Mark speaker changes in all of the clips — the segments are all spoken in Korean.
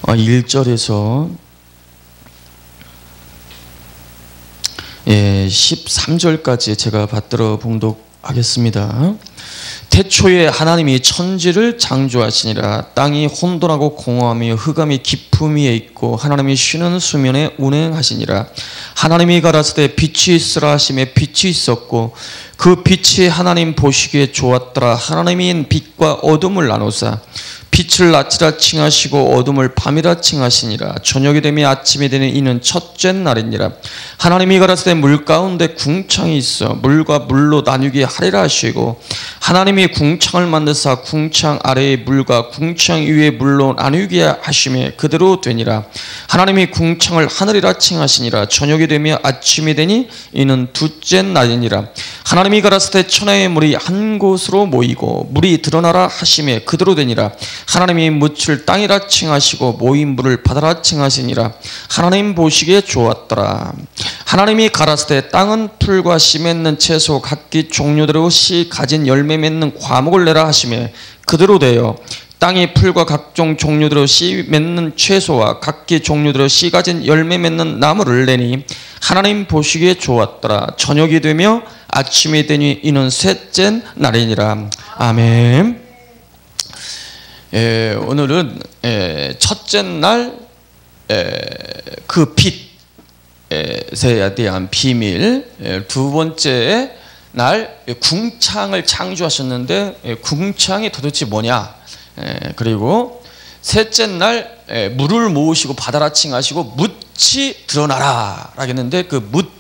Speaker 1: 1절에서 13절까지 제가 받들어 봉독하겠습니다. 태초에 하나님이 천지를 창조하시니라. 땅이 혼돈하고 공허하며 흑암이 깊음 위에 있고 하나님이 쉬는 수면에 운행하시니라. 하나님이 가라사대 빛이 있으라 하시매 빛이 있었고 그 빛이 하나님 보시기에 좋았더라. 하나님이 빛과 어둠을 나누사 빛을 낮이라 칭하시고 어둠을 밤이라 칭하시니라. 저녁이 되며 아침이 되는 이는 첫째 날이니라. 하나님이 가라사대 물 가운데 궁창이 있어 물과 물로 나누게 하리라 하시고 하나님이 궁창을 만드사 궁창 아래의 물과 궁창 위의 물로 나누게 하시며 그대로 되니라. 하나님이 궁창을 하늘이라 칭하시니라. 저녁이 되며 아침이 되니 이는 둘째 날이니라. 하나님이 가라사대 천하의 물이 한 곳으로 모이고 물이 드러나라 하시며 그대로 되니라. 하나님이 묻을 땅이라 칭하시고 모인 물을 바다라 칭하시니라. 하나님 보시기에 좋았더라. 하나님이 가라사대 땅은 풀과 씨 맺는 채소 각기 종류대로 씨 가진 열매 맺는 과목을 내라 하시며 그대로 되어 땅이 풀과 각종 종류대로 씨 맺는 채소와 각기 종류대로 씨 가진 열매 맺는 나무를 내니 하나님 보시기에 좋았더라. 저녁이 되며 아침이 되니 이는 셋째 날이니라. 아멘. 오늘은 첫째 날 그 빛에 대한 비밀, 두 번째 날 궁창을 창조하셨는데 궁창이 도대체 뭐냐, 그리고 셋째 날 물을 모으시고 바다라 칭하시고 묻이 드러나라 라겠는데 그 묻,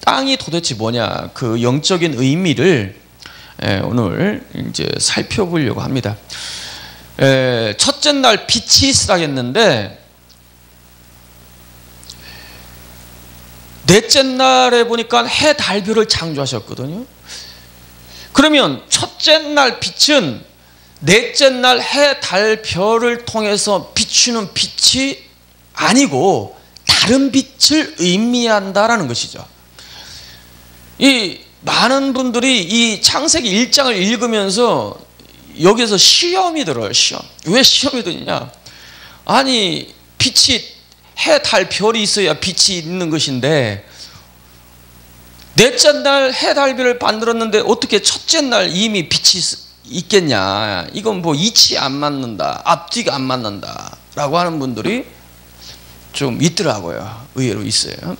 Speaker 1: 땅이 도대체 뭐냐, 그 영적인 의미를 오늘 이제 살펴보려고 합니다. 첫째 날 빛이 있으라겠는데 넷째 날에 보니까 해, 달, 별을 창조하셨거든요. 그러면 첫째 날 빛은 넷째 날 해, 달, 별을 통해서 비추는 빛이 아니고 다른 빛을 의미한다라는 것이죠. 이 많은 분들이 이 창세기 1장을 읽으면서 여기서 시험이 들어요. 시험. 왜 시험이 드느냐? 아니 빛이 해, 달, 별이 있어야 빛이 있는 것인데 넷째 날 해, 달, 별을 만들었는데 어떻게 첫째 날 이미 빛이 있겠냐? 이건 뭐 이치 안 맞는다, 앞뒤가 안 맞는다 라고 하는 분들이 좀 있더라고요. 의외로 있어요.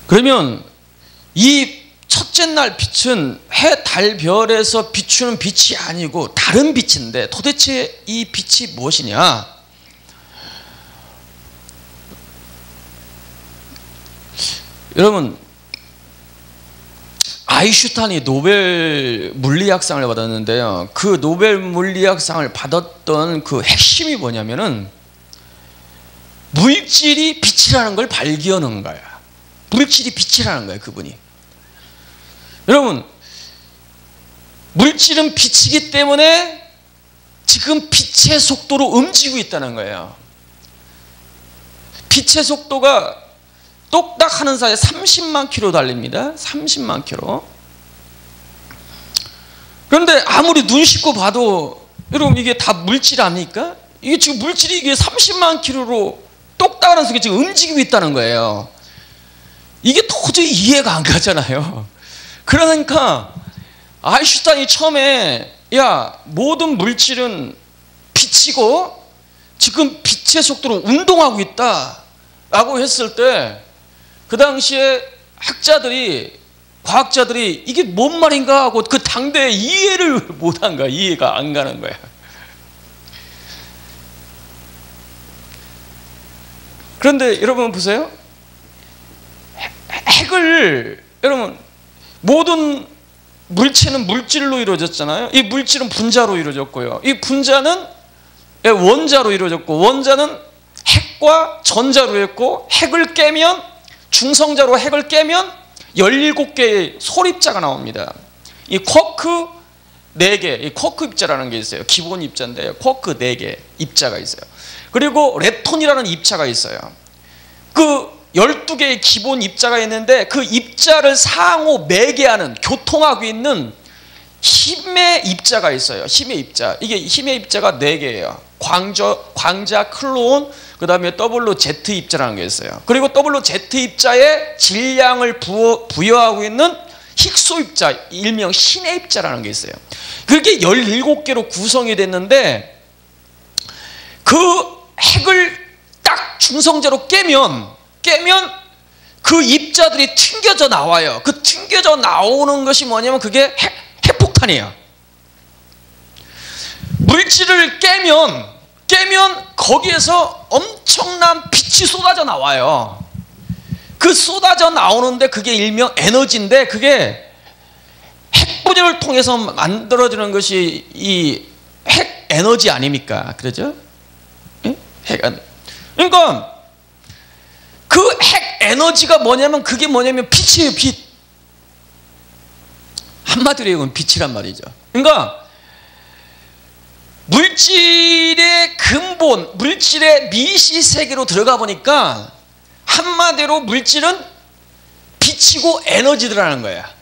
Speaker 1: 그러면 이 첫째 날 빛은 해, 달, 별에서 비추는 빛이 아니고 다른 빛인데 도대체 이 빛이 무엇이냐? 여러분, 아인슈타인이 노벨 물리학상을 받았는데요. 그 노벨 물리학상을 받았던 그 핵심이 뭐냐면은 물질이 빛이라는 걸 발견한 거야. 물질이 빛이라는 거예요, 그분이. 여러분, 물질은 빛이기 때문에 지금 빛의 속도로 움직이고 있다는 거예요. 빛의 속도가 똑딱 하는 사이에 30만 킬로 달립니다. 30만 킬로. 그런데 아무리 눈 씻고 봐도 여러분 이게 다 물질 아닙니까? 이게 지금 물질이 이게 30만 킬로로 똑딱 하는 속에 지금 움직이고 있다는 거예요. 이게 도저히 이해가 안 가잖아요. 그러니까 아인슈타인이 처음에 야, 모든 물질은 빛이고 지금 빛의 속도로 운동하고 있다 라고 했을 때 그 당시에 학자들이, 과학자들이 이게 뭔 말인가 하고 그 당대에 이해를 못한 거야. 이해가 안 가는 거야. 그런데 여러분 보세요. 핵을, 여러분, 모든 물체는 물질로 이루어졌잖아요. 이 물질은 분자로 이루어졌고요. 이 분자는 원자로 이루어졌고, 원자는 핵과 전자로 했고, 핵을 깨면, 중성자로 핵을 깨면 17개의 솔입자가 나옵니다. 이 쿼크 4개, 이 쿼크 입자라는 게 있어요. 기본 입자인데 쿼크 4개 입자가 있어요. 그리고 렙톤이라는 입자가 있어요. 그 12개의 기본 입자가 있는데 그 입자를 상호 매개하는, 교통하고 있는 힘의 입자가 있어요. 힘의 입자. 이게 힘의 입자가 4개예요. 광자, 클론, 그 다음에 WZ 입자라는 게 있어요. 그리고 WZ 입자에 질량을 부여하고 있는 힉소 입자, 일명 신의 입자라는 게 있어요. 그렇게 17개로 구성이 됐는데 그 핵을 딱 중성자로 깨면 그 입자들이 튕겨져 나와요. 그 튕겨져 나오는 것이 뭐냐면 그게 핵폭탄이에요. 물질을 깨면 거기에서 엄청난 빛이 쏟아져 나와요. 그 쏟아져 나오는데 그게 일명 에너지인데 그게 핵분열을 통해서 만들어지는 것이 이 핵 에너지 아닙니까? 그러죠? 그러니까 그 핵 에너지가 뭐냐면 그게 뭐냐면 빛이에요. 빛. 한마디로 얘기하면 빛이란 말이죠. 그러니까 물질의 근본, 물질의 미시 세계로 들어가 보니까 한마디로 물질은 빛이고 에너지더라는 거야.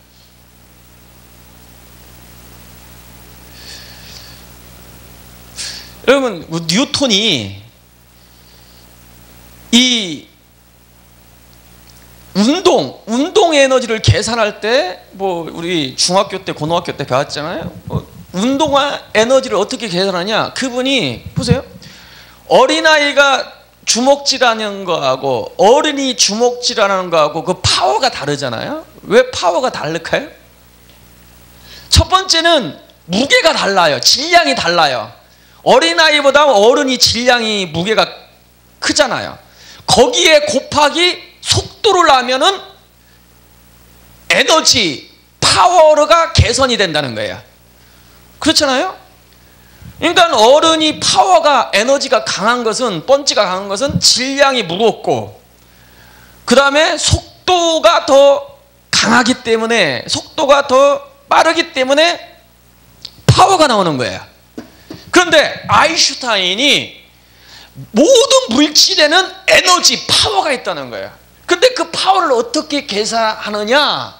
Speaker 1: 여러분, 뉴턴이 이 운동 에너지를 계산할 때 뭐 우리 중학교 때 고등학교 때 배웠잖아요. 운동 에너지를 어떻게 계산하냐? 그분이 보세요. 어린아이가 주먹질하는 거하고 어른이 주먹질하는 거하고 그 파워가 다르잖아요. 왜 파워가 다를까요? 첫 번째는 무게가 달라요. 질량이 달라요. 어린아이보다 어른이 질량이 무게가 크잖아요. 거기에 곱하기 속도를 하면은 에너지, 파워가 개선이 된다는 거예요. 그렇잖아요? 그러니까 어른이 파워가, 에너지가 강한 것은, 펀치가 강한 것은 질량이 무겁고 그 다음에 속도가 더 강하기 때문에, 속도가 더 빠르기 때문에 파워가 나오는 거예요. 그런데 아인슈타인이 모든 물질에는 에너지, 파워가 있다는 거예요. 근데 그 파워를 어떻게 계산하느냐?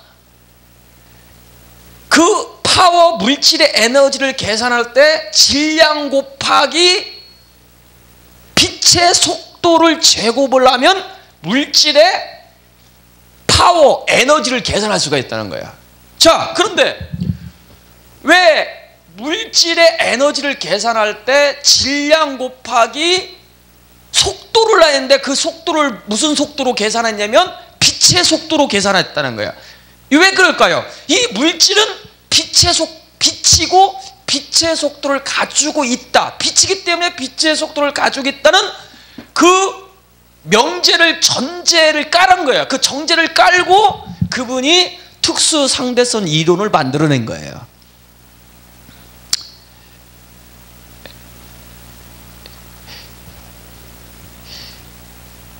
Speaker 1: 그 파워, 물질의 에너지를 계산할 때 질량 곱하기 빛의 속도를 제곱을 하면 물질의 파워, 에너지를 계산할 수가 있다는 거예요. 자, 그런데 왜 물질의 에너지를 계산할 때 질량 곱하기 속도를 하는데 그 속도를 무슨 속도로 계산했냐면 빛의 속도로 계산했다는 거야. 왜 그럴까요? 이 물질은 빛이고 빛의 속도를 가지고 있다. 빛이기 때문에 빛의 속도를 가지고 있다는 그 전제를 깔은 거예요. 그 정제를 깔고 그분이 특수 상대성 이론을 만들어낸 거예요.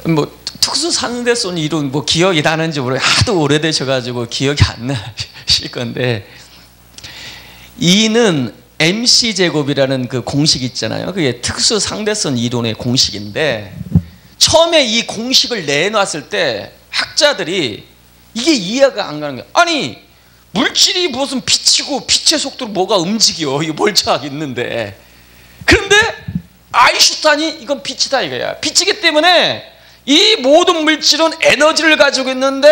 Speaker 1: 뭐 특수 상대성 이론 뭐 기억이 나는지 모르겠어요. 하도 오래되셔가지고 기억이 안 나실 건데, E는 MC 제곱이라는 그 공식 있잖아요. 그게 특수 상대성 이론의 공식인데, 처음에 이 공식을 내놨을 때 학자들이 이게 이해가 안 가는 거예요. 아니, 물질이 무슨 빛이고 빛의 속도로 뭐가 움직여? 이거 멀쩡하게 있는데. 그런데 아인슈타인이 이건 빛이다 이거야. 빛이기 때문에 이 모든 물질은 에너지를 가지고 있는데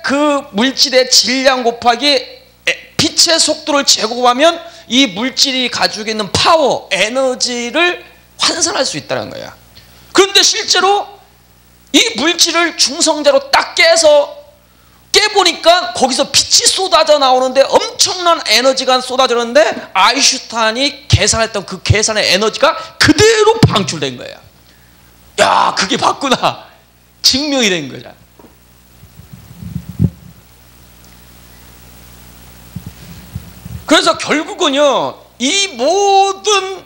Speaker 1: 그 물질의 질량 곱하기 빛의 속도를 제곱하면 이 물질이 가지고 있는 파워, 에너지를 환산할 수 있다는 거야. 그런데 실제로 이 물질을 중성자로 딱 깨보니까 거기서 빛이 쏟아져 나오는데 엄청난 에너지가 쏟아지는데 아인슈타인이 계산했던 그 계산의 에너지가 그대로 방출된 거야. 야, 그게 맞구나. 증명이 된 거야. 그래서 결국은요, 이 모든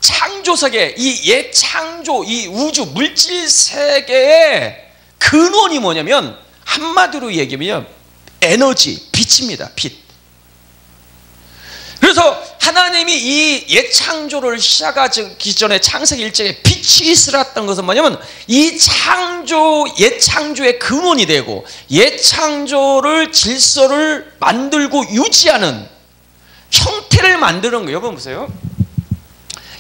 Speaker 1: 창조 세계, 이 옛 창조, 이 우주 물질 세계의 근원이 뭐냐면 한마디로 얘기하면 에너지, 빛입니다. 빛. 그래서 하나님이 이 옛 창조를 시작하기 전에 창세기 1장에 빛이 있으랬던 것은 뭐냐면 이 옛 창조의 근원이 되고 옛 창조를 질서를 만들고 유지하는 형태를 만드는 거예요. 여러분 보세요.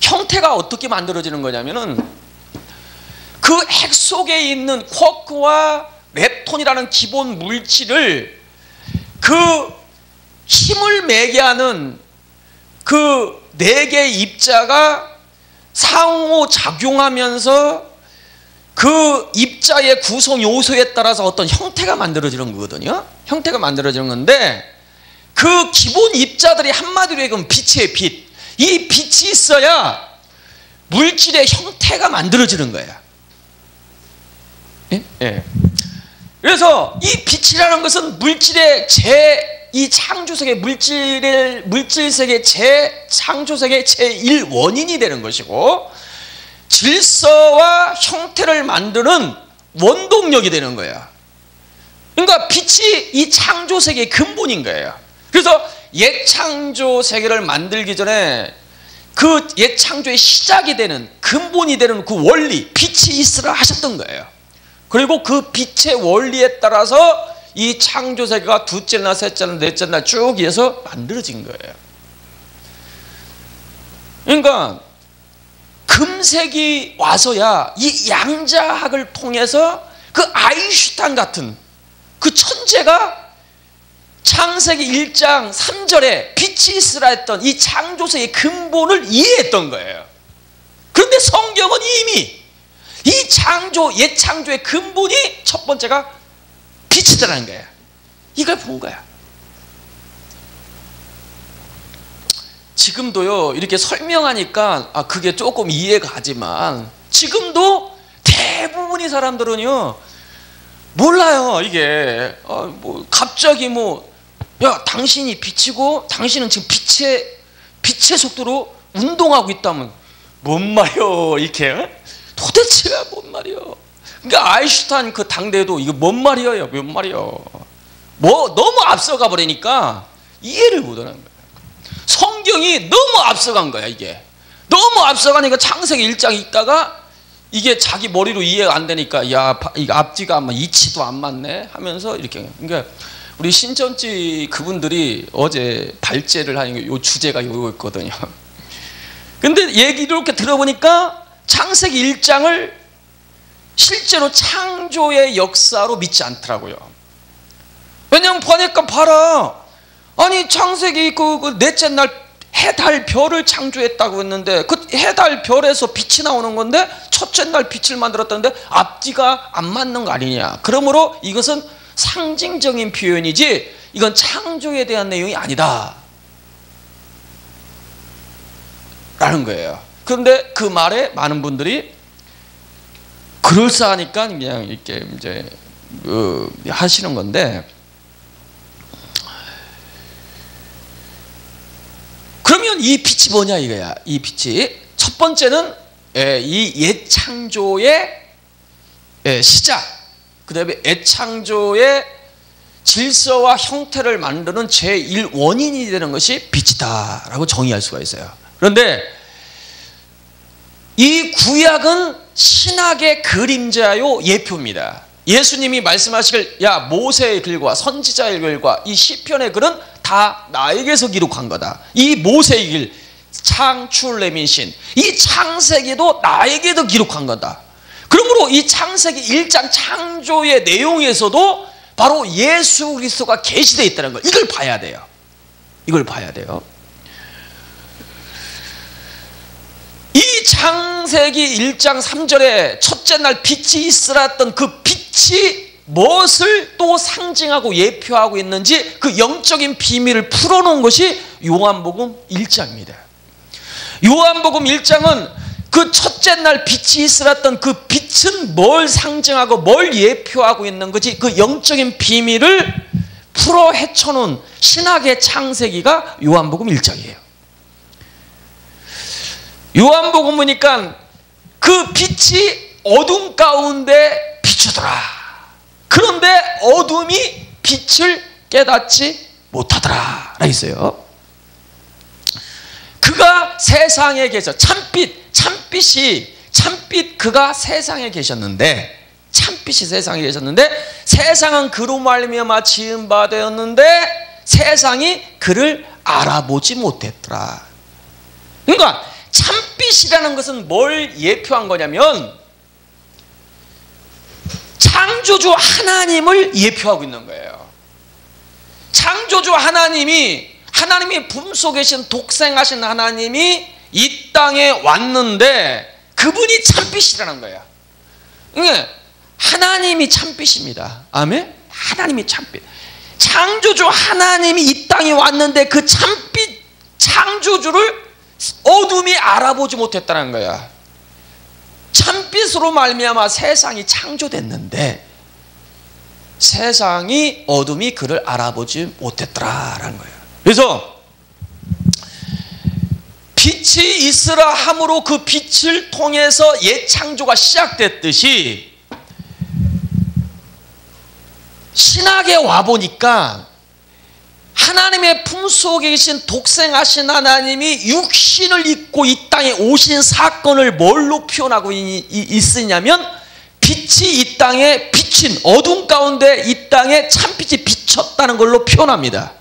Speaker 1: 형태가 어떻게 만들어지는 거냐면은 그 핵 속에 있는 쿼크와 렙톤이라는 기본 물질을 그 힘을 매게 하는 그 4개의 입자가 상호작용하면서 그 입자의 구성 요소에 따라서 어떤 형태가 만들어지는 거거든요. 형태가 만들어지는 건데 그 기본 입자들이 한마디로 얘기하면 빛이에요. 빛. 이 빛이 있어야 물질의 형태가 만들어지는 거예요. 예? 예. 그래서 이 빛이라는 것은 물질의 이 창조세계 물질세계 창조세계 제1원인이 되는 것이고 질서와 형태를 만드는 원동력이 되는 거예요. 그러니까 빛이 이 창조세계의 근본인 거예요. 그래서 옛 창조세계를 만들기 전에 그 옛 창조의 시작이 되는 근본이 되는 그 원리, 빛이 있으라 하셨던 거예요. 그리고 그 빛의 원리에 따라서 이 창조세계가 둘째 날, 셋째 날, 넷째 날 쭉 이어서 만들어진 거예요. 그러니까 금색이 와서야 이 양자학을 통해서 그 아인슈타인 같은 그 천재가 창세기 1장 3절에 빛이 있으라 했던 이 창조세계의 근본을 이해했던 거예요. 그런데 성경은 이미 이 옛 창조의 근본이 첫 번째가 빛이더라는 거예요. 이걸 본 거야. 지금도요, 이렇게 설명하니까 그게 조금 이해가 가지만 지금도 대부분의 사람들은요, 몰라요, 이게. 갑자기 야, 당신이 빛이고 당신은 지금 빛의 속도로 운동하고 있다면 뭔 말이요, 이렇게. 도대체가 뭔 말이요. 그러니까 아인슈타인 그 당대도 이거 뭔 말이요, 뭔 말이요. 너무 앞서가 버리니까 이해를 못하는 거예요. 성경이 너무 앞서간 거야, 이게. 너무 앞서가니까 창세기 1장 읽다가 이게 자기 머리로 이해가 안 되니까 야, 이거 앞뒤가 이치도 안 맞네 하면서 이렇게. 그러니까 우리 신천지 그분들이 어제 발제를 하는 요 주제가 요거였거든요. 근데 얘기를 이렇게 들어보니까 창세기 1장을 실제로 창조의 역사로 믿지 않더라고요. 왜냐면 보니까 봐라. 아니 창세기 그 넷째 날 해, 달, 별을 창조했다고 했는데 그 해, 달, 별에서 빛이 나오는 건데 첫째 날 빛을 만들었다는데 앞뒤가 안 맞는 거 아니냐. 그러므로 이것은 상징적인 표현이지 이건 창조에 대한 내용이 아니다 라는 거예요. 그런데 그 말에 많은 분들이 그럴싸하니까 그냥 이렇게 이제 하시는 건데, 그러면 이 빛이 뭐냐 이거야. 이 빛이 첫 번째는 이 옛 창조의 시작, 그 다음에 옛 창조의 질서와 형태를 만드는 제1원인이 되는 것이 빛이다 라고 정의할 수가 있어요. 그런데 이 구약은 신학의 그림자요 예표입니다. 예수님이 말씀하시길 야, 모세의 글과 선지자의 글과 이 시편의 글은 다 나에게서 기록한 거다. 이 모세의 길, 창출 내민신, 이 창세기도 나에게도 기록한 거다. 그러므로 이 창세기 1장 창조의 내용에서도 바로 예수 그리스도가 계시되어 있다는 걸, 이걸 봐야 돼요. 이걸 봐야 돼요. 이 창세기 1장 3절에 첫째 날 빛이 있으라 했던 그 빛이 무엇을 또 상징하고 예표하고 있는지 그 영적인 비밀을 풀어놓은 것이 요한복음 1장입니다. 요한복음 1장은 그 첫째 날 빛이 있으라 했던 그 빛은 뭘 상징하고 뭘 예표하고 있는 거지, 그 영적인 비밀을 풀어 헤쳐놓은 신학의 창세기가 요한복음 1장이에요. 요한복음 보니까 그 빛이 어둠 가운데 비추더라. 그런데 어둠이 빛을 깨닫지 못하더라 라고 있어요. 그가 세상에 계셔. 참빛 그가 세상에 계셨는데, 참빛이 세상에 계셨는데 세상은 그로 말미암아 지은 바 되었는데 세상이 그를 알아보지 못했더라. 그러니까 참빛이라는 것은 뭘 예표한 거냐면 창조주 하나님을 예표하고 있는 거예요. 창조주 하나님이 품속에 계신 독생하신 하나님이 이 땅에 왔는데 그분이 참빛이라는 거야. 그러니까 하나님이 참빛입니다. 아멘? 하나님이 참빛. 창조주 하나님이 이 땅에 왔는데 그 참빛 창조주를 어둠이 알아보지 못했다는 거야. 참빛으로 말미암아 세상이 창조됐는데 세상이 어둠이 그를 알아보지 못했더라라는 거예요. 그래서 빛이 있으라 함으로 그 빛을 통해서 옛 창조가 시작됐듯이 신학에 와보니까 하나님의 품속에 계신 독생하신 하나님이 육신을 입고 이 땅에 오신 사건을 뭘로 표현하고 있으냐면 빛이 이 땅에 비친 어둠 가운데 이 땅에 참빛이 비쳤다는 걸로 표현합니다.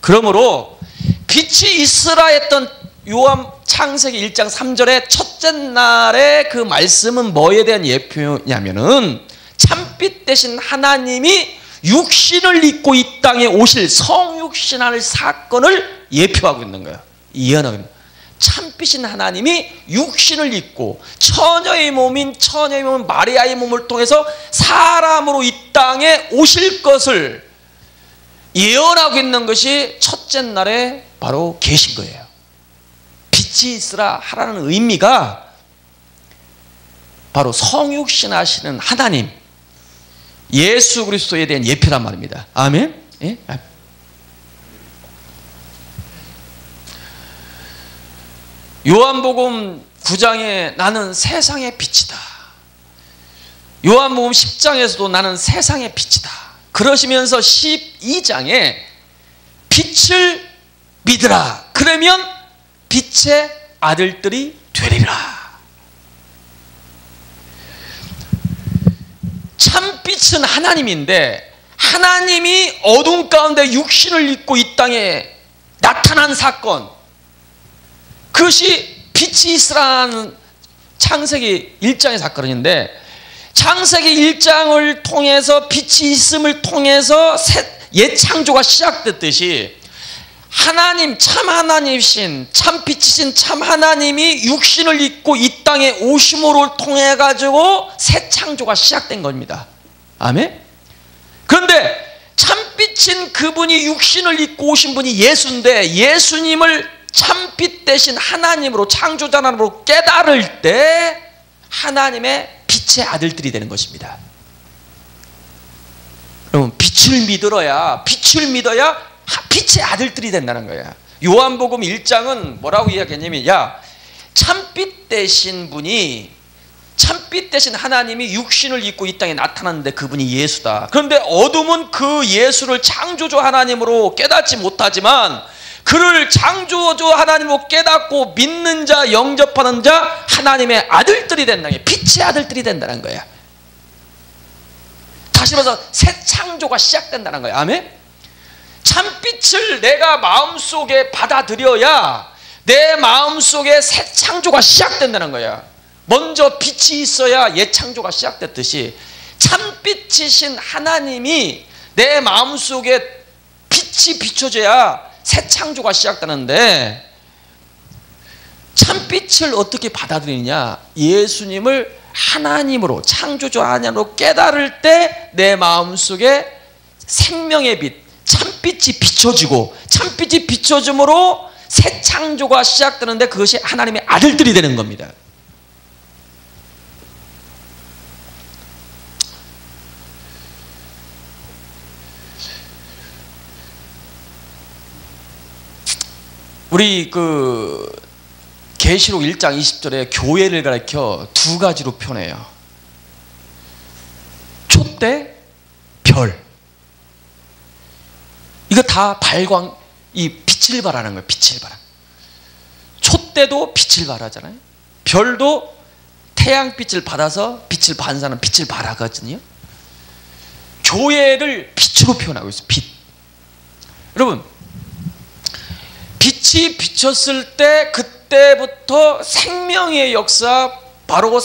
Speaker 1: 그러므로 빛이 있으라 했던 요한 창세기 1장 3절의 첫째 날의 그 말씀은 뭐에 대한 예표냐면은 참빛 대신 하나님이 육신을 입고 이 땅에 오실 성육신할 사건을 예표하고 있는 거예요. 예언하고 있는 거예요. 참빛인 하나님이 육신을 입고 처녀의 몸인 마리아의 몸을 통해서 사람으로 이 땅에 오실 것을 예언하고 있는 것이 첫째 날에 바로 계신 거예요. 빛이 있으라 하라는 의미가 바로 성육신 하시는 하나님 예수 그리스도에 대한 예표란 말입니다. 아멘? 예? 요한복음 9장에 나는 세상의 빛이다. 요한복음 10장에서도 나는 세상의 빛이다. 그러시면서 12장에 빛을 믿으라. 그러면 빛의 아들들이 되리라. 참빛은 하나님인데 하나님이 어둠 가운데 육신을 입고 이 땅에 나타난 사건, 그것이 빛이 있으라는 창세기 1장의 사건인데 창세기 1장을 통해서 빛이 있음을 통해서 옛 창조가 시작됐듯이 하나님, 참 하나님이신 참빛이신 참 하나님이 육신을 입고 이 땅에 오심으로 통해 가지고 새 창조가 시작된 겁니다. 아멘? 그런데 참빛인 그분이 육신을 입고 오신 분이 예수인데 예수님을 참빛 대신 하나님으로 창조자 하나님으로 깨달을 때 하나님의 빛의 아들들이 되는 것입니다. 여러분 빛을 믿어야 빛의 아들들이 된다는 거야. 요한복음 1장은 뭐라고 이야기했냐면 참빛 대신 분이 참빛 대신 하나님이 육신을 입고 이 땅에 나타났는데 그분이 예수다. 그런데 어둠은 그 예수를 창조주 하나님으로 깨닫지 못하지만 그를 창조주 하나님으로 깨닫고 믿는 자, 영접하는 자 하나님의 아들들이 된다는 거야. 빛의 아들들이 된다는 거야. 다시 말해서 새 창조가 시작된다는 거야. 아멘? 참빛을 내가 마음속에 받아들여야 내 마음속에 새 창조가 시작된다는 거야. 먼저 빛이 있어야 옛 창조가 시작됐듯이 참빛이신 하나님이 내 마음속에 빛이 비춰져야 새 창조가 시작되는데 참빛을 어떻게 받아들이냐? 예수님을 하나님으로 창조주 하나님으로 깨달을 때 내 마음속에 생명의 빛 참빛이 비춰지고 참빛이 비춰짐으로 새 창조가 시작되는데 그것이 하나님의 아들들이 되는 겁니다. 우리 계시록 1장 20절에 교회를 가리켜 두 가지로 표현해요. 촛대, 별. 이거 다 이 빛을 발하는 거예요. 빛을 발하. 촛대도 빛을 발하잖아요. 별도 태양빛을 받아서 빛을 반사하는 빛을 발하거든요. 교회를 빛으로 표현하고 있어요. 빛. 여러분, 빛이 비쳤을 때 그때부터 생명의 역사, 바로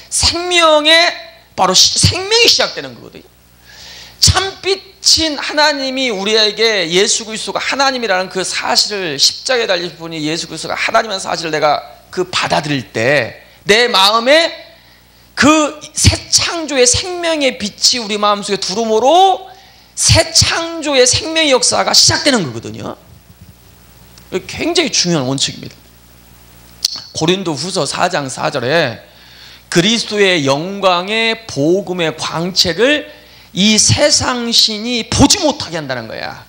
Speaker 1: 생명의 바로 생명이 시작되는 거거든요. 참빛인 하나님이 우리에게 예수 그리스도가 하나님이라는 그 사실을, 십자가에 달리신 분이 예수 그리스도가 하나님이라는 사실을 내가 받아들일 때 내 마음에 그 새 창조의 생명의 빛이 우리 마음속에 들어옴으로 새 창조의 생명의 역사가 시작되는 거거든요. 굉장히 중요한 원칙입니다. 고린도후서 4장 4절에 그리스도의 영광의 복음의 광채를 이 세상 신이 보지 못하게 한다는 거야.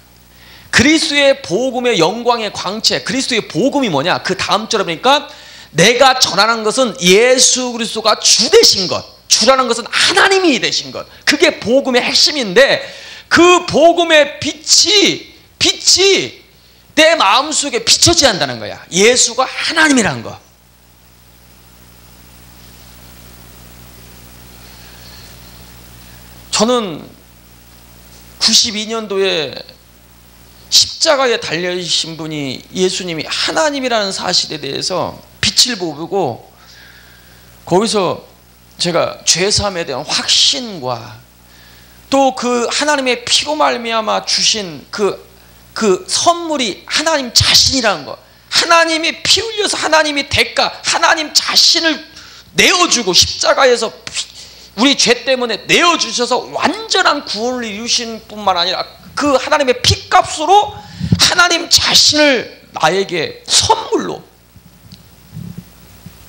Speaker 1: 그리스도의 복음의 영광의 광채, 그리스도의 복음이 뭐냐? 그 다음 절에 보니까 내가 전하는 것은 예수 그리스도가 주 되신 것, 주라는 것은 하나님이 되신 것, 그게 복음의 핵심인데 그 복음의 빛이 내 마음속에 비춰져야 한다는 거야. 예수가 하나님이라는 거. 저는 92년도에 십자가에 달려있신 분이 예수님이 하나님이라는 사실에 대해서 빛을 보고 거기서 제가 죄사함에 대한 확신과 또 그 하나님의 피로 말미암아 주신 그 선물이 하나님 자신이라는 거, 하나님이 피 흘려서 하나님이 대가, 하나님 자신을 내어주고 십자가에서 우리 죄 때문에 내어주셔서 완전한 구원을 이루신 뿐만 아니라 그 하나님의 피값으로 하나님 자신을 나에게 선물로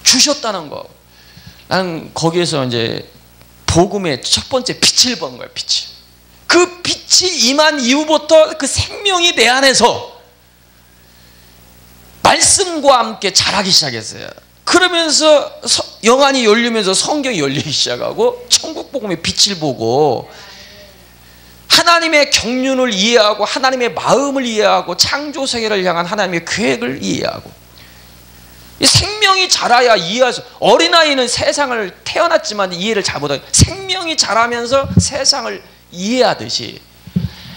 Speaker 1: 주셨다는 거. 나는 거기에서 이제 복음의 첫 번째 빛을 본 거예요. 빛이. 그 빛이 임한 이후부터 그 생명이 내 안에서 말씀과 함께 자라기 시작했어요. 그러면서 영안이 열리면서 성경이 열리기 시작하고 천국 복음의 빛을 보고 하나님의 경륜을 이해하고 하나님의 마음을 이해하고 창조 세계를 향한 하나님의 계획을 이해하고 이 생명이 자라야 이해하죠. 어린아이는 세상을 태어났지만 이해를 잘 못하고 생명이 자라면서 세상을 이해하듯이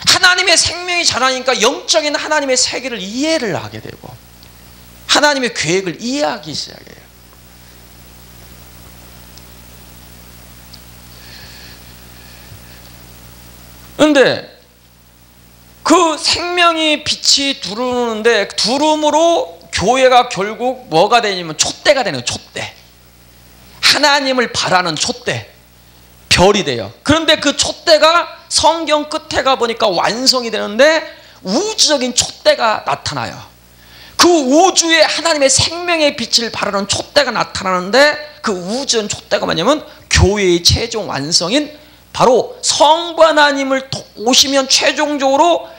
Speaker 1: 하나님의 생명이 자라니까 영적인 하나님의 세계를 이해를 하게 되고 하나님의 계획을 이해하기 시작해요. 그런데 그 생명이 빛이 두르는데 두름으로 교회가 결국 뭐가 되냐면 촛대가 되는 거예요. 촛대. 하나님을 바라는 촛대. 별이 돼요. 그런데 그 촛대가 성경 끝에 가보니까 완성이 되는데 우주적인 촛대가 나타나요. 그 우주에 하나님의 생명의 빛을 바라는 촛대가 나타나는데 그 우주적인 촛대가 뭐냐면 교회의 최종 완성인 바로 성부 하나님을 오시면 최종적으로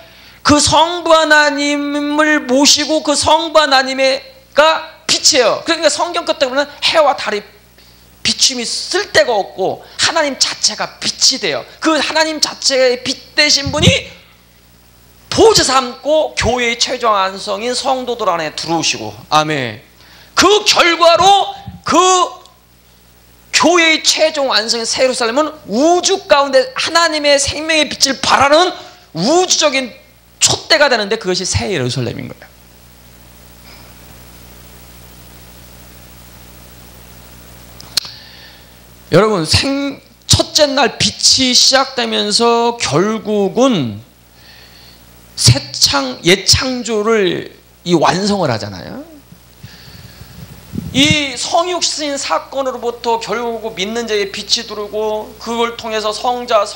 Speaker 1: 그 성부 하나님을 모시고 그 성부 하나님가 빛이에요. 그러니까 성경 끝에 보면 해와 달이 비춤이 쓸데가 없고 하나님 자체가 빛이 돼요. 그 하나님 자체의 빛 되신 분이 보좌 삼고 교회의 최종 완성인 성도들 안에 들어오시고, 아멘. 그 결과로 그 교회의 최종 완성인 새 예루살렘은 우주 가운데 하나님의 생명의 빛을 발하는 우주적인 촛대가 되는데 그것이 새 예루살렘인 거예요. 여러분, 첫째 날 빛이 시작되면서 결국은 옛 창조를 완성을 하잖아요. 이 성육신 사건으로부터 결국 믿는 자의 빛이 들어오고 그걸 통해서 성자,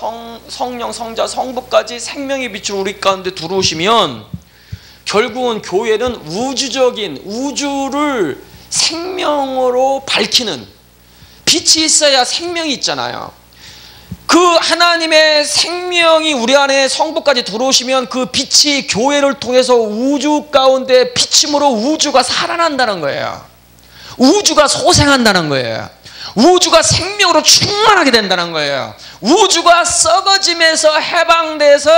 Speaker 1: 성령, 성자, 성부까지 생명의 빛으로 우리 가운데 들어오시면 결국은 교회는 우주적인 우주를 생명으로 밝히는 빛이 있어야 생명이 있잖아요. 그 하나님의 생명이 우리 안에 성부까지 들어오시면 그 빛이 교회를 통해서 우주 가운데 비침으로 우주가 살아난다는 거예요. 우주가 소생한다는 거예요. 우주가 생명으로 충만하게 된다는 거예요. 우주가 썩어짐에서 해방돼서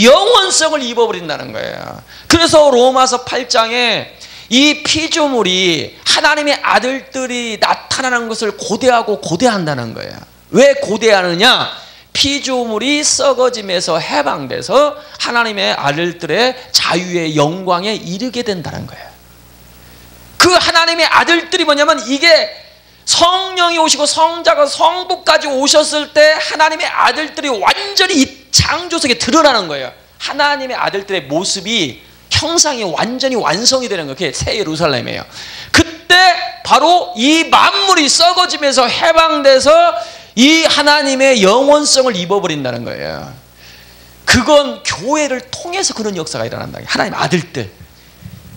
Speaker 1: 영원성을 입어버린다는 거예요. 그래서 로마서 8장에 이 피조물이 하나님의 아들들이 나타나는 것을 고대하고 고대한다는 거예요. 왜 고대하느냐? 피조물이 썩어짐에서 해방돼서 하나님의 아들들의 자유의 영광에 이르게 된다는 거예요. 그 하나님의 아들들이 뭐냐면, 이게 성령이 오시고 성자가 성부까지 오셨을 때 하나님의 아들들이 완전히 이 창조세계에 드러나는 거예요. 하나님의 아들들의 모습이, 형상이 완전히 완성이 되는 거예요. 그게 새 예루살렘이에요. 그때 바로 이 만물이 썩어지면서 해방돼서 이 하나님의 영원성을 입어버린다는 거예요. 그건 교회를 통해서 그런 역사가 일어난다. 하나님의 아들들.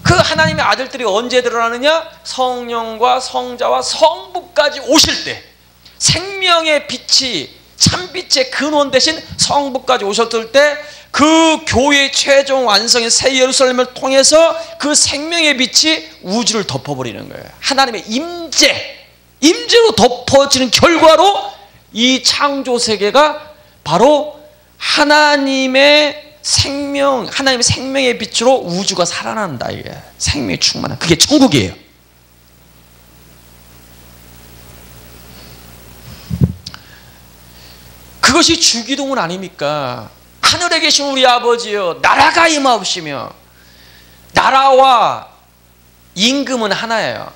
Speaker 1: 그 하나님의 아들들이 언제 드러나느냐? 성령과 성자와 성부까지 오실 때, 생명의 빛이, 참빛의 근원 대신 성부까지 오셨을 때, 그 교회의 최종 완성의 새 예루살렘을 통해서 그 생명의 빛이 우주를 덮어버리는 거예요. 하나님의 임재로 덮어지는 결과로 이 창조 세계가 바로 하나님의 생명의 빛으로 우주가 살아난다. 이게 생명이 충만한, 그게 천국이에요. 그것이 주기도문 아닙니까? 하늘에 계신 우리 아버지여, 나라가 임하옵시며. 나라와 임금은 하나예요.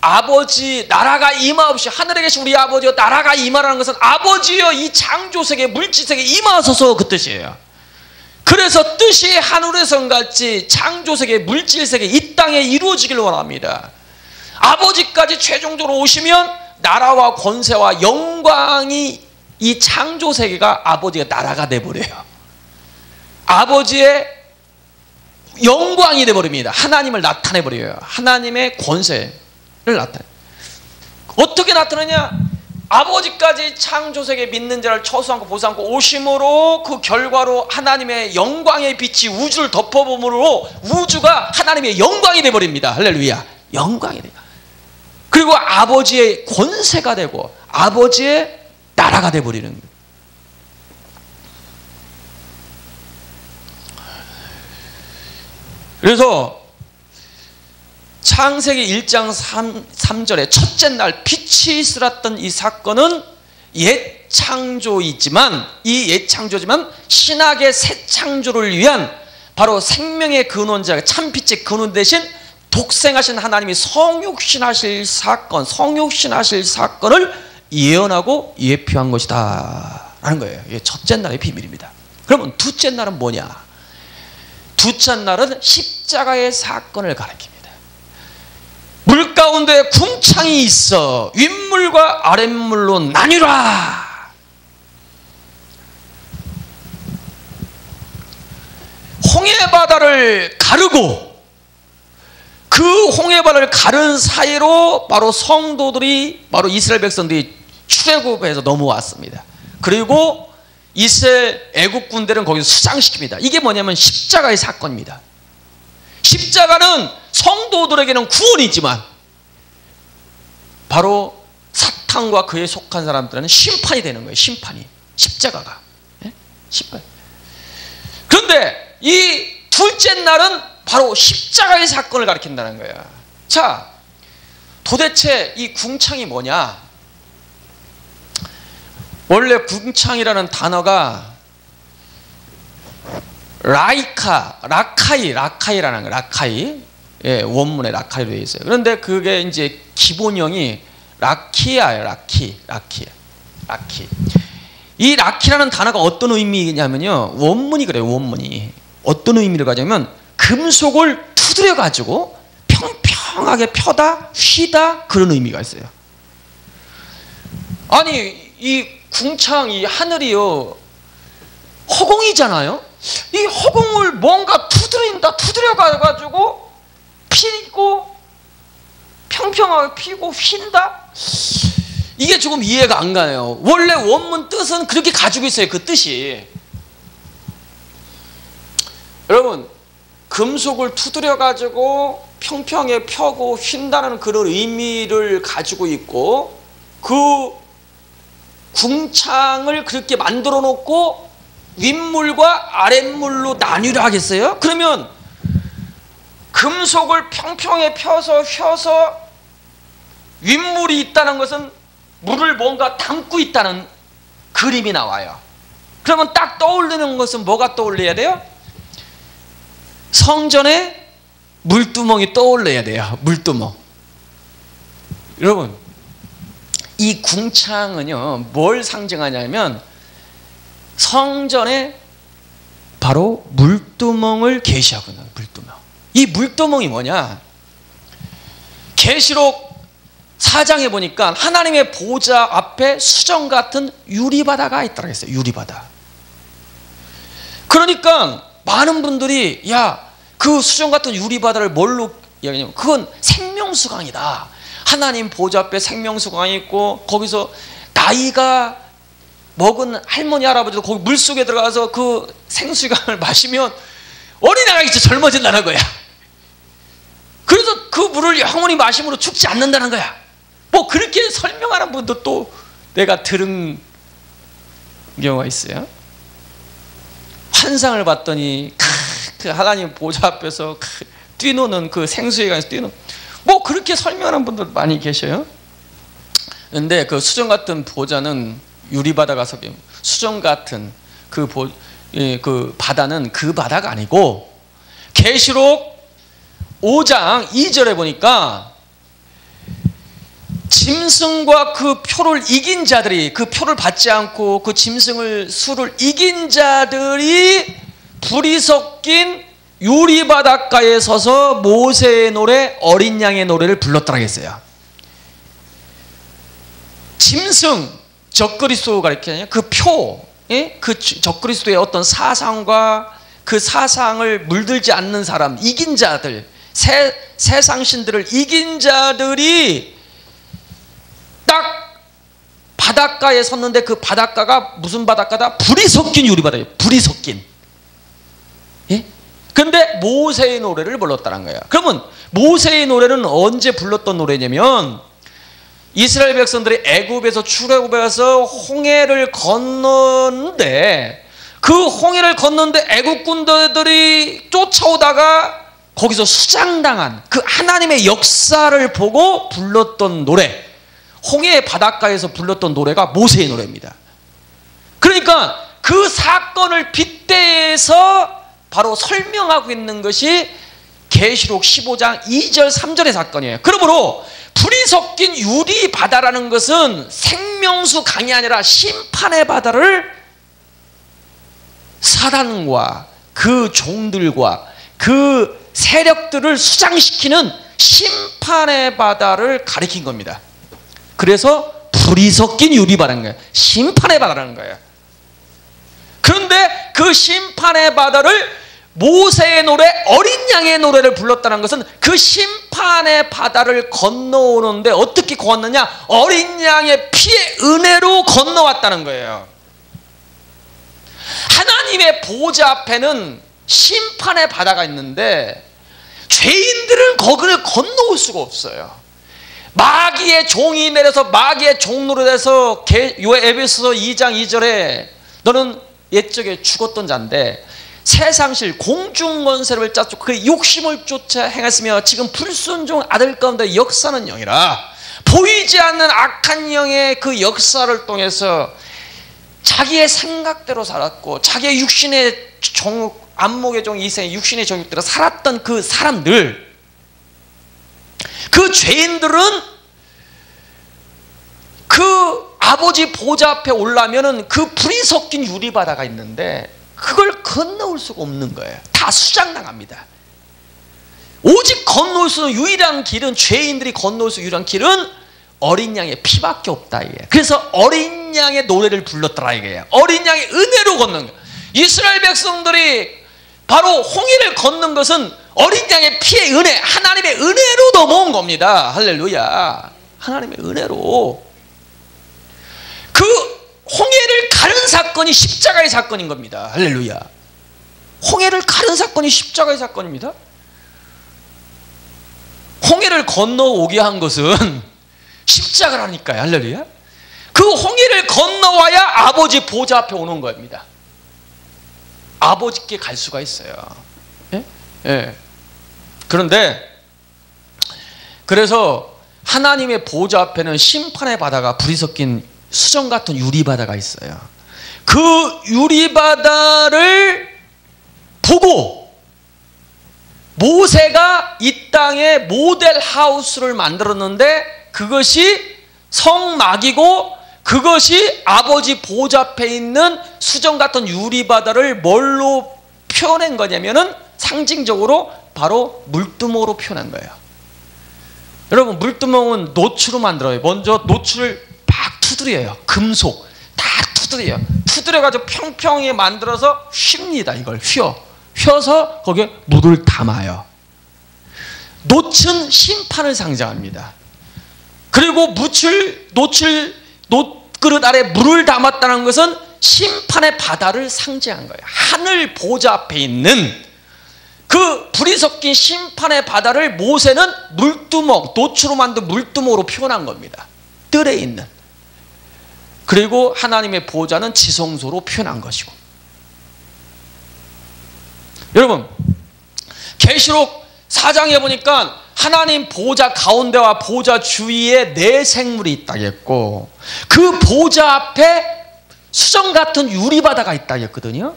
Speaker 1: 아버지, 나라가 임하옵시며. 하늘에 계신 우리 아버지여, 나라가 임하라는 것은 아버지여 이 창조세계, 물질세계에 임하소서, 그 뜻이에요. 그래서 뜻이 하늘에선 같이 창조세계, 물질세계, 이 땅에 이루어지길 원합니다. 아버지까지 최종적으로 오시면 나라와 권세와 영광이, 이 창조세계가 아버지의 나라가 돼버려요. 아버지의 영광이 돼버립니다. 하나님을 나타내버려요. 하나님의 권세를 나타내. 어떻게 나타내냐? 아버지까지 창조세계 믿는 자를 처수하고 보수하고 오심으로, 그 결과로 하나님의 영광의 빛이 우주를 덮어봄으로 우주가 하나님의 영광이 돼버립니다. 할렐루야. 영광이 돼요. 그리고 아버지의 권세가 되고 아버지의 나라가 돼버리는 거예요. 그래서 창세기 1장 3절에 첫째 날 빛이 있으랐던 이 사건은 옛 창조이지만, 이 옛 창조지만 신학의 새 창조를 위한 바로 생명의 근원자, 참빛의 근원 대신 독생하신 하나님이 성육신하실 사건, 성육신하실 사건을 예언하고 예표한 것이다 라는 거예요. 이게 첫째 날의 비밀입니다. 그러면 둘째 날은 뭐냐? 둘째 날은 십자가의 사건을 가리킵니다. 물 가운데 궁창이 있어 윗물과 아랫물로 나뉘라. 홍해바다를 가르고, 그 홍해바다를 가른 사이로 바로 성도들이, 바로 이스라엘 백성들이 출애굽해서 넘어왔습니다. 그리고 이스라엘 애국 군대는 거기서 수장시킵니다. 이게 뭐냐면 십자가의 사건입니다. 십자가는 성도들에게는 구원이지만 바로 사탄과 그에 속한 사람들은 심판이 되는 거예요. 심판이, 십자가가. 네? 심판. 그런데 이 둘째 날은 바로 십자가의 사건을 가리킨다는 거예요. 자, 도대체 이 궁창이 뭐냐? 원래 궁창이라는 단어가 라카이라는 거, 라카이. 예, 원문에 라카이로 되어 있어요. 그런데 그게 이제 기본형이 라키야예요. 라키. 이 라키라는 단어가 어떤 의미냐면요, 원문이 그래요. 원문이 어떤 의미를 가지면 금속을 두드려 가지고 평평하게 펴다, 휘다, 그런 의미가 있어요. 아니, 이 궁창, 이 하늘이요, 허공이잖아요. 이 허공을 뭔가 두드려 가지고 피고, 평평하게 피고 휜다? 이게 조금 이해가 안 가요. 원래 원문 뜻은 그렇게 가지고 있어요. 그 뜻이. 여러분, 금속을 두드려 가지고 평평하게 펴고 휜다는 그런 의미를 가지고 있고, 그 궁창을 그렇게 만들어 놓고 윗물과 아랫물로 나뉘라 하겠어요? 그러면 금속을 평평하게 펴서 윗물이 있다는 것은 물을 뭔가 담고 있다는 그림이 나와요. 그러면 딱 떠올리는 것은 뭐가 떠올려야 돼요? 성전에 물두멍이 떠올려야 돼요. 물두멍. 여러분, 이 궁창은요, 뭘 상징하냐면 성전에 바로 물두멍을 계시하고 있는 물두멍. 이 물두멍이 뭐냐? 계시록 4장에 보니까 하나님의 보좌 앞에 수정 같은 유리바다가 있다고 했어요. 유리바다. 그러니까 많은 분들이 그 수정 같은 유리바다를 뭘로 이야기하냐면 그건 생명수강이다. 하나님 보좌 앞에 생명수강이 있고 거기서 나이가 먹은 할머니 할아버지도 거기 물속에 들어가서 그 생수강을 마시면 어린아이가 이제 젊어진다는 거야. 그래서 그 물을 영원히 마심으로 죽지 않는다는 거야. 뭐 그렇게 설명하는 분도 또 내가 들은 경우가 있어요. 환상을 봤더니 그 하나님 보좌 앞에서 뛰노는 그 생수에 관해서 뛰노는 뭐 그렇게 설명하는 분들 많이 계셔요. 그런데 그 수정 같은 보좌는 유리바다가 섞여 수정 같은 그 바다는 그 바다가 아니고 계시록 5장 2절에 보니까 짐승과 그 표를 이긴 자들이 그 표를 받지 않고 그 짐승을 수를 이긴 자들이 불이 섞인 유리바닷가에 서서 모세의 노래 어린 양의 노래를 불렀다고 했어요. 짐승 적그리스도가 가리키냐 그 표, 그 적그리스도의 어떤 사상과 그 사상을 물들지 않는 사람, 이긴 자들, 세상 신들을 이긴 자들이 딱 바닷가에 섰는데 그 바닷가가 무슨 바닷가다? 불이 섞인 유리바다예요. 불이 섞인. 예? 근데 모세의 노래를 불렀다는 거예요. 그러면 모세의 노래는 언제 불렀던 노래냐면 이스라엘 백성들이 애굽에서 출애굽해서 홍해를 건너는데 그 홍해를 건너는데 애굽 군대들이 쫓아오다가 거기서 수장당한 그 하나님의 역사를 보고 불렀던 노래, 홍해 바닷가에서 불렀던 노래가 모세의 노래입니다. 그러니까 그 사건을 빗대서 바로 설명하고 있는 것이 계시록 15장 2절 3절의 사건이에요. 그러므로 불이 섞인 유리 바다라는 것은 생명수 강이 아니라 심판의 바다를 사단과 그 종들과 그 세력들을 수장시키는 심판의 바다를 가리킨 겁니다. 그래서 불이 섞인 유리바다라는 거예요. 심판의 바다라는 거예요. 그런데 그 심판의 바다를 모세의 노래 어린 양의 노래를 불렀다는 것은 그 심판의 바다를 건너오는데 어떻게 건넜느냐? 어린 양의 피의 은혜로 건너왔다는 거예요. 하나님의 보좌 앞에는 심판의 바다가 있는데 죄인들은 거기를 건너올 수가 없어요. 마귀의 종이 내려서 마귀의 종로로 돼서 에베소서 2장 2절에 너는 옛적에 죽었던 자인데 세상실 공중권세를 짜고 그 욕심을 쫓아 행했으며 지금 불순종 아들 가운데 역사는 영이라 보이지 않는 악한 영의 그 역사를 통해서 자기의 생각대로 살았고 자기의 육신의 안목의 종 이생의 육신의 정욕대로 살았던 그 사람들, 그 죄인들은 그 아버지 보좌 앞에 올라면은 그 불이 섞인 유리바다가 있는데 그걸 건너올 수가 없는 거예요. 다 수장당합니다. 오직 건너올 수 있는 유일한 길은, 죄인들이 건너올 수 있는 유일한 길은 어린 양의 피밖에 없다 이게. 그래서 어린 양의 노래를 불렀더라 이게요. 어린 양의 은혜로 걷는 거예요. 이스라엘 백성들이 바로 홍해를 걷는 것은 어린 양의 피의 은혜, 하나님의 은혜로 넘어온 겁니다. 할렐루야. 하나님의 은혜로. 그 홍해를 가른 사건이 십자가의 사건인 겁니다. 할렐루야. 홍해를 가른 사건이 십자가의 사건입니다. 홍해를 건너오게 한 것은 십자가라니까요. 할렐루야. 그 홍해를 건너와야 아버지 보좌 앞에 오는 겁니다. 아버지께 갈 수가 있어요. 예? 예. 그런데 그래서 하나님의 보좌 앞에는 심판의 바다가 불이 섞인 수정 같은 유리 바다가 있어요. 그 유리바다를 보고 모세가 이 땅에 모델 하우스를 만들었는데 그것이 성막이고 그것이 아버지 보좌 앞에 있는 수정 같은 유리바다를 뭘로 표현한 거냐면은 상징적으로 바로 물두멍으로 표현한 거예요. 여러분, 물두멍은 노추로 만들어요. 먼저 노추를 막 두드려요. 금속 딱 두드려요. 두드려가지고 평평히 만들어서 휩니다. 이걸 휘어서 거기에 물을 담아요. 노추는 심판을 상징합니다. 그리고 노그릇 아래 물을 담았다는 것은 심판의 바다를 상징한 거예요. 하늘 보좌 앞에 있는 그 불이 섞인 심판의 바다를 모세는 물두멍, 노추로 만든 물두멍으로 표현한 겁니다. 뜰에 있는. 그리고 하나님의 보좌는 지성소로 표현한 것이고. 여러분, 계시록 4장에 보니까 하나님 보좌 가운데와 보좌 주위에 네 생물이 있다겠고 그 보좌 앞에 수정 같은 유리바다가 있다겠거든요.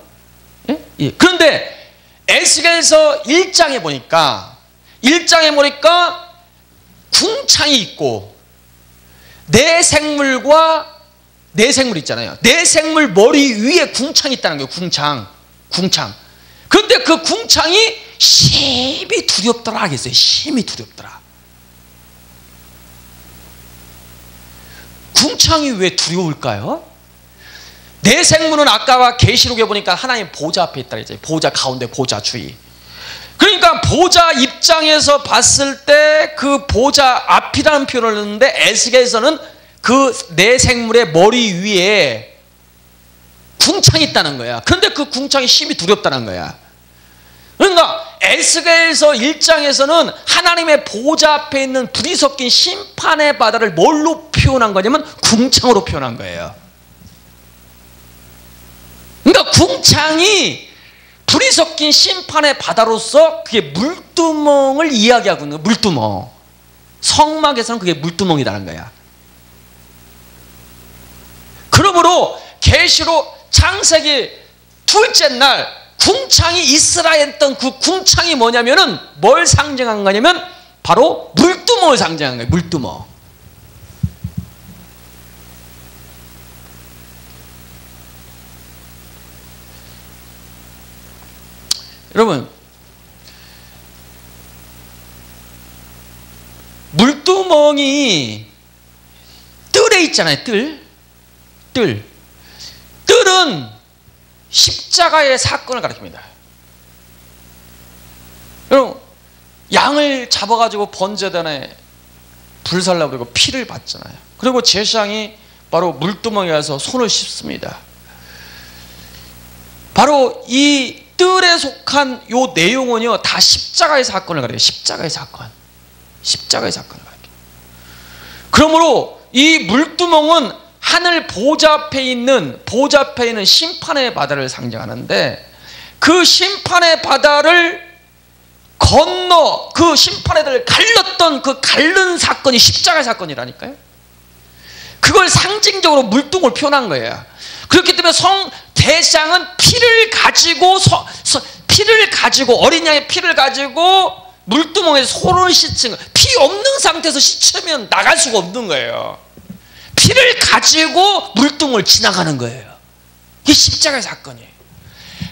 Speaker 1: 예? 그런데 에스겔서 1장에 보니까 궁창이 있고 네 생물 있잖아요. 네 생물 머리 위에 궁창이 있다는 거예요. 궁창. 그런데 그 궁창이 심히 두렵더라 하겠어요. 심히 두렵더라. 궁창이 왜 두려울까요? 네 생물은 아까 계시록에 보니까 하나님 보좌 앞에 있다 그랬잖아요. 보좌 가운데, 보좌 주위. 그러니까 보좌 입장에서 봤을 때 그 보좌 앞이라는 표현을 했는데 에스겔에서는 그 네 생물의 머리 위에 궁창이 있다는 거야. 그런데 그 궁창이 심히 두렵다는 거야. 그러니까 에스겔서 1장에서는 하나님의 보좌 앞에 있는 불이 섞인 심판의 바다를 뭘로 표현한 거냐면 궁창으로 표현한 거예요. 그러니까 궁창이 불이 섞인 심판의 바다로서 그게 물두멍을 이야기하고 있는 거예요. 물두멍. 성막에서는 그게 물두멍이라는 거야. 그러므로 계시록 창세기 둘째 날 궁창이 있으라 했던 그 궁창이 뭐냐면은 뭘 상징한 거냐면 바로 물두멍을 상징한 거예요. 물두멍. 여러분, 물두멍이 뜰에 있잖아요. 뜰은 십자가의 사건을 가리킵니다. 여러분, 양을 잡아가지고 번제단에 불살라 그리고 피를 받잖아요. 그리고 제사장이 바로 물두멍에 가서 손을 씻습니다. 바로 이 뜰에 속한 요 내용은요 다 십자가의 사건을 가리켜요. 십자가의 사건을 가리켜요. 그러므로 이 물두멍은 하늘 보좌 앞에 있는 심판의 바다를 상징하는데 그 심판의 바다를 건너 그 심판의 바다를 갈랐던 그 갈른 사건이 십자가의 사건이라니까요. 그걸 상징적으로 물두멍을 표현한 거예요. 그렇기 때문에 대상은 피를 가지고 어린 양의 피를 가지고 물두멍에서 손을 씻은 거예요. 피 없는 상태에서 씻으면 나갈 수가 없는 거예요. 피를 가지고 물두멍을 지나가는 거예요. 이게 십자가의 사건이에요.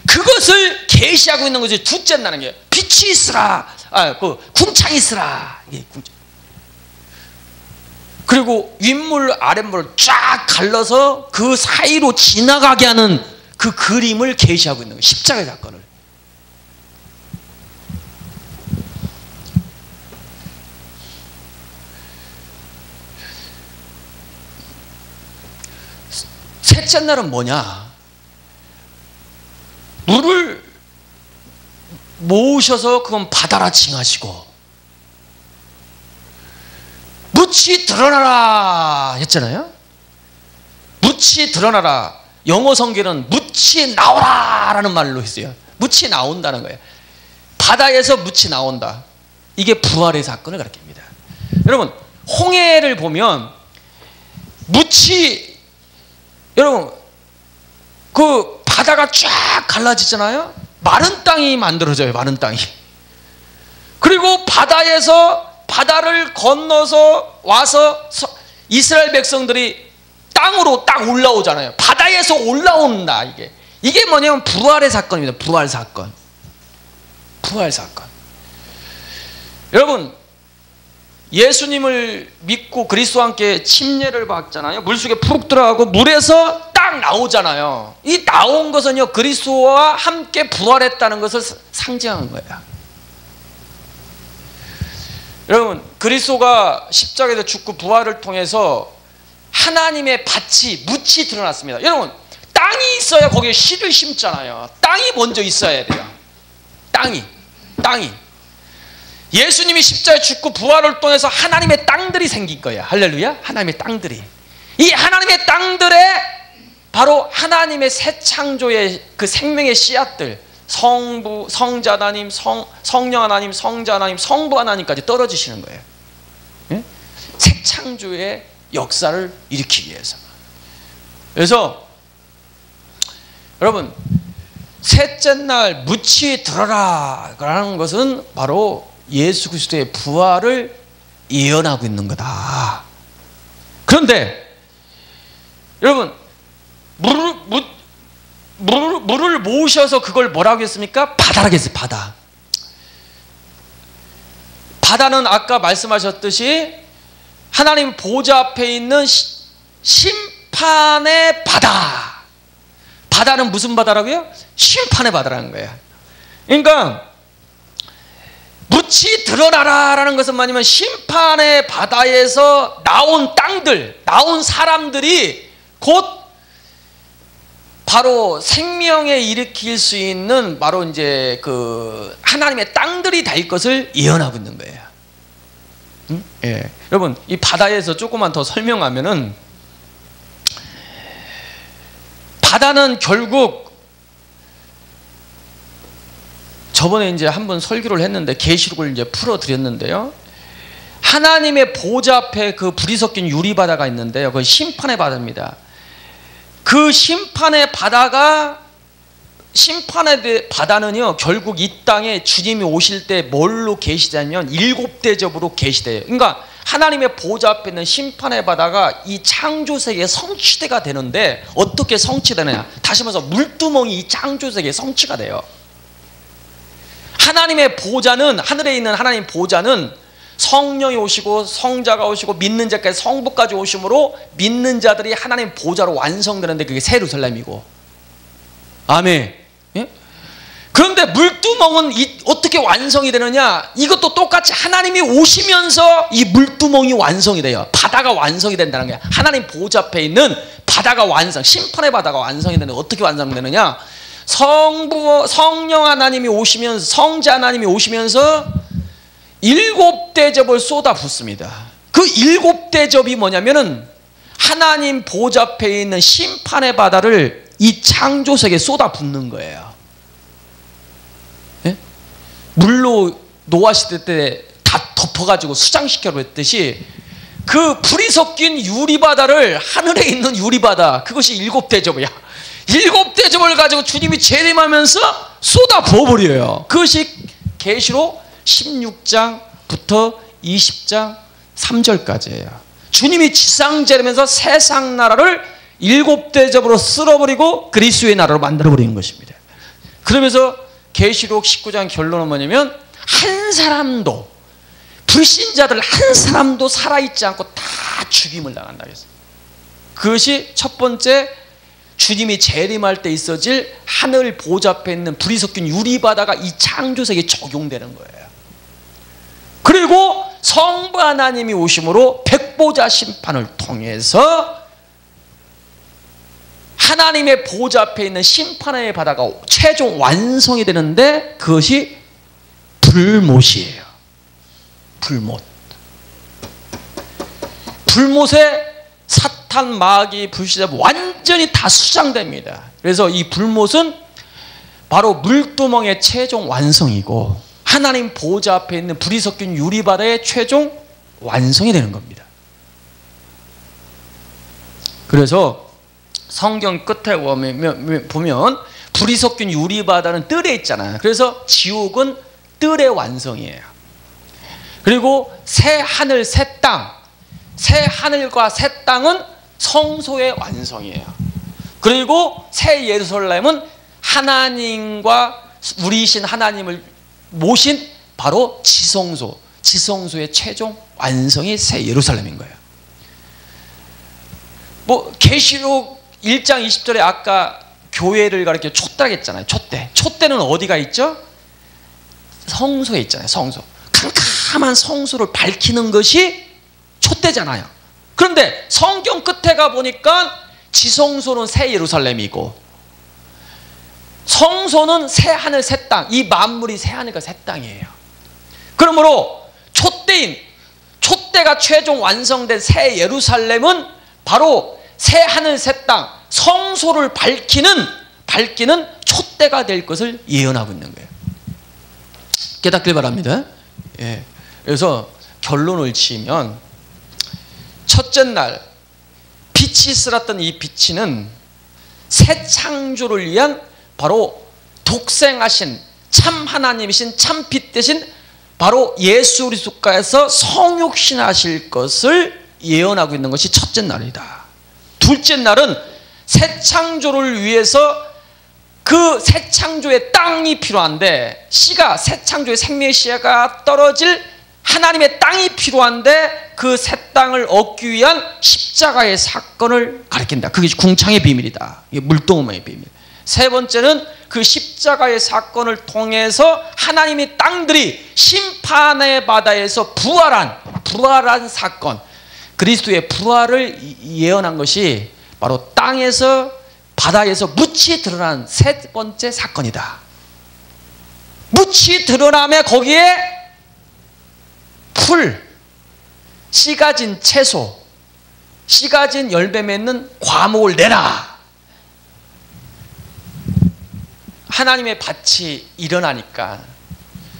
Speaker 1: 그것을 계시하고 있는 것이 둘째 날인 게 빛이 있으라, 궁창이 있으라. 이게 궁창. 그리고 윗물 아랫물을 쫙 갈라서 그 사이로 지나가게 하는 그 그림을 계시하고 있는 거예요. 십자가의 사건을. 셋째 날은 뭐냐? 물을 모으셔서 그건 바다라 칭하시고 묻이 드러나라 했잖아요. 묻이 드러나라. 영어 성경은 묻이 나오라라는 말로 했어요. 묻이 나온다는 거예요. 바다에서 묻이 나온다. 이게 부활의 사건을 가리킵니다. 여러분, 홍해를 보면 여러분 그 바다가 쫙 갈라지잖아요. 마른 땅이 만들어져요. 마른 땅이. 그리고 바다를 건너서 와서 이스라엘 백성들이 땅으로 딱 올라오잖아요. 바다에서 올라온다. 이게 뭐냐면 부활의 사건입니다. 부활 사건. 여러분, 예수님을 믿고 그리스도와 함께 침례를 받잖아요. 물속에 푹 들어가고 물에서 딱 나오잖아요. 이 나온 것은요, 그리스도와 함께 부활했다는 것을 상징하는 거예요. 여러분, 그리스도가 십자가에서 죽고 부활을 통해서 하나님의 묻이 드러났습니다. 여러분, 땅이 있어야 거기에 씨를 심잖아요. 땅이 먼저 있어야 돼요. 땅이. 예수님이 십자가에 죽고 부활을 통해서 하나님의 땅들이 생긴 거예요. 할렐루야. 하나님의 땅들이. 이 하나님의 땅들에 바로 하나님의 새 창조의 그 생명의 씨앗들, 성부, 성자 하나님, 성령 하나님, 성자 하나님, 성부 하나님까지 떨어지시는 거예요. 예? 새 창조의 역사를 일으키기 위해서. 그래서 여러분, 셋째 날 묻이 들어라 라는 것은 바로 예수 그리스도의 부활을 예언하고 있는 거다. 그런데 여러분, 물을 모으셔서 그걸 뭐라고 했습니까? 바다라고 했어요. 바다는 아까 말씀하셨듯이 하나님 보좌 앞에 있는 심판의 바다. 바다는 무슨 바다라고요? 심판의 바다라는 거예요. 그러니까 묻이 드러나라라는 것은 뭐냐면 심판의 바다에서 나온 땅들, 나온 사람들이 곧 바로 생명에 일으킬 수 있는 바로 이제 그 하나님의 땅들이 될 것을 예언하고 있는 거예요. 응? 예. 여러분, 이 바다에서 조금만 더 설명하면은, 바다는 결국 저번에 이제 한번 설교를 했는데 계시록을 이제 풀어 드렸는데요. 하나님의 보좌 앞에 그 불이 섞인 유리바다가 있는데요. 그 심판의 바다입니다. 그 심판의 바다는요, 결국 이 땅에 주님이 오실 때 뭘로 계시냐면 7 대접으로 계시대요. 그러니까 하나님의 보좌 앞에 있는 심판의 바다가 이 창조세계의 성취대가 되는데, 어떻게 성취되느냐? 다시 말해서 물두멍이 이 창조세계의 성취가 돼요. 하나님의 보좌는, 하늘에 있는 하나님 보좌는 성령이 오시고 성자가 오시고 믿는 자까지 성부까지 오심으로 믿는 자들이 하나님 보좌로 완성되는데, 그게 새 예루살렘이고. 아멘. 예? 그런데 물두멍은 어떻게 완성이 되느냐? 이것도 똑같이 하나님이 오시면서 이 물두멍이 완성이 돼요. 바다가 완성이 된다는 거야. 하나님 보좌 앞에 있는 바다가 심판의 바다가 완성이 되는데, 어떻게 완성되느냐? 성령 하나님이 오시면서, 성자 하나님이 오시면서 7 대접을 쏟아 붓습니다. 그 7 대접이 뭐냐면은 하나님 보좌 앞에 있는 심판의 바다를 이 창조세계에 쏟아 붓는 거예요. 예? 물로 노아 시대 때 다 덮어가지고 수장시켜 버렸듯이, 그 불이 섞인 유리바다를, 하늘에 있는 유리바다, 그것이 7 대접이야. 7 대접을 가지고 주님이 재림하면서 쏟아 부어버려요. 그것이 계시록 16장부터 20장 3절까지예요. 주님이 지상 재림하면서 세상 나라를 7 대접으로 쓸어버리고 그리스도의 나라로 만들어버리는 것입니다. 그러면서 계시록 19장 결론은 뭐냐면, 한 사람도, 불신자들 한 사람도 살아있지 않고 다 죽임을 당한다 했어요. 그것이 첫 번째, 주님이 재림할 때 있어질 하늘 보좌 앞에 있는 불이 섞인 유리바다가 이 창조세계에 적용되는 거예요. 그리고 성부 하나님이 오심으로 백보자 심판을 통해서 하나님의 보좌 앞에 있는 심판의 바다가 최종 완성이 되는데, 그것이 불못이에요. 불못에 사탄, 마귀, 불신자 완전히 다 수장됩니다. 그래서 이 불못은 바로 물두멍의 최종 완성이고, 하나님 보좌 앞에 있는 불이 섞인 유리바다의 최종 완성이 되는 겁니다. 그래서 성경 끝에 보면 불이 섞인 유리바다는 뜰에 있잖아요. 그래서 지옥은 뜰의 완성이에요. 그리고 새 하늘 새 땅, 새 하늘과 새 땅은 성소의 완성이에요. 그리고 새 예루살렘은 하나님과 우리이신 하나님을 모신 바로 지성소, 지성소의 최종 완성이 새 예루살렘인 거예요. 뭐 계시록 1장 20절에 아까 교회를 가리켜 촛대라고 했잖아요. 촛대. 촛대는 어디가 있죠? 성소에 있잖아요. 성소. 캄캄한 성소를 밝히는 것이 촛대잖아요. 그런데 성경 끝에 가보니까 지성소는 새 예루살렘이고 성소는 새 하늘 새 땅, 이 만물이 새 하늘과 새 땅이에요. 그러므로 촛대가 최종 완성된 새 예루살렘은 바로 새 하늘 새 땅, 성소를 밝히는 촛대가 될 것을 예언하고 있는 거예요. 깨닫길 바랍니다. 예. 그래서 결론을 지으면 첫째 날 빛이 있었던 이 빛은 새 창조를 위한 바로 독생하신 참 하나님이신 참 빛 대신 바로 예수 그리스도께서 성육신하실 것을 예언하고 있는 것이 첫째 날이다. 둘째 날은 새 창조를 위해서 그 새 창조의 땅이 필요한데 씨가 새 창조의 생명의 씨가 떨어질 하나님의 땅이 필요한데 그 새 땅을 얻기 위한 십자가의 사건을 가리킨다. 그게 궁창의 비밀이다. 이게 물동음의 비밀. 세 번째는 그 십자가의 사건을 통해서 하나님의 땅들이 심판의 바다에서 부활한 사건, 그리스도의 부활을 예언한 것이 바로 땅에서 바다에서 묻이 드러난 세 번째 사건이다. 묻이 드러남에 거기에 풀, 씨 가진 채소, 씨 가진 열매 맺는 과목을 내라. 하나님의 밭이 일어나니까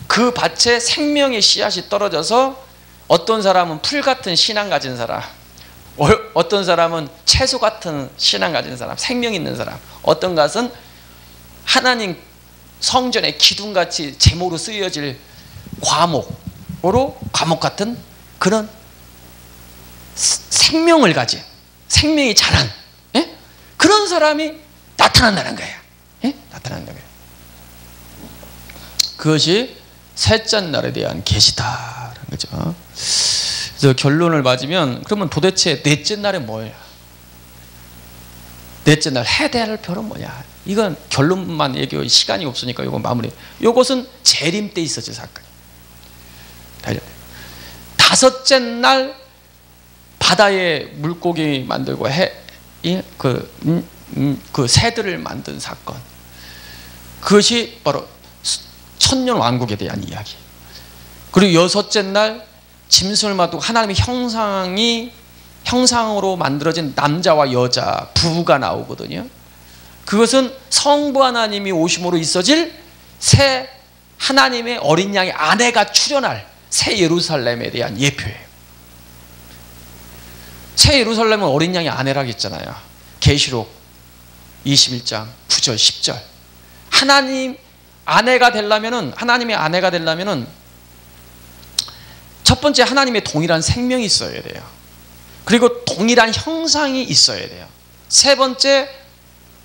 Speaker 1: 그 밭에 생명의 씨앗이 떨어져서 어떤 사람은 풀 같은 신앙 가진 사람, 어떤 사람은 채소 같은 신앙 가진 사람, 생명 있는 사람, 어떤 것은 하나님 성전의 기둥같이 제목으로 쓰여질 과목 같은 그런 생명을 가진, 생명이 자란 그런 사람이 나타난다는 거예요. 나타난다는 거예요. 그것이 셋째 날에 대한 계시다라는 거죠. 그래서 결론을 맞으면 그러면 도대체 넷째 날은 뭐예요? 넷째 날 해야 될 별은 뭐냐? 이건 결론만 얘기해. 시간이 없으니까 이거 마무리. 이것은 재림 때 있었지 사건이. 다섯째 날 바다에 물고기 만들고 그 새들을 만든 사건. 그것이 바로 천년 왕국에 대한 이야기. 그리고 여섯째 날 짐승을 만들고 하나님의 형상으로 만들어진 남자와 여자 부부가 나오거든요. 그것은 성부 하나님이 오심으로 있어질 새 하나님의 어린 양의 아내가 출현할 새 예루살렘에 대한 예표예요. 새 예루살렘은 어린 양의 아내라고 했잖아요. 계시록 21장 9절 10절. 하나님의 아내가 되려면은 첫 번째 하나님의 동일한 생명이 있어야 돼요. 그리고 동일한 형상이 있어야 돼요. 세 번째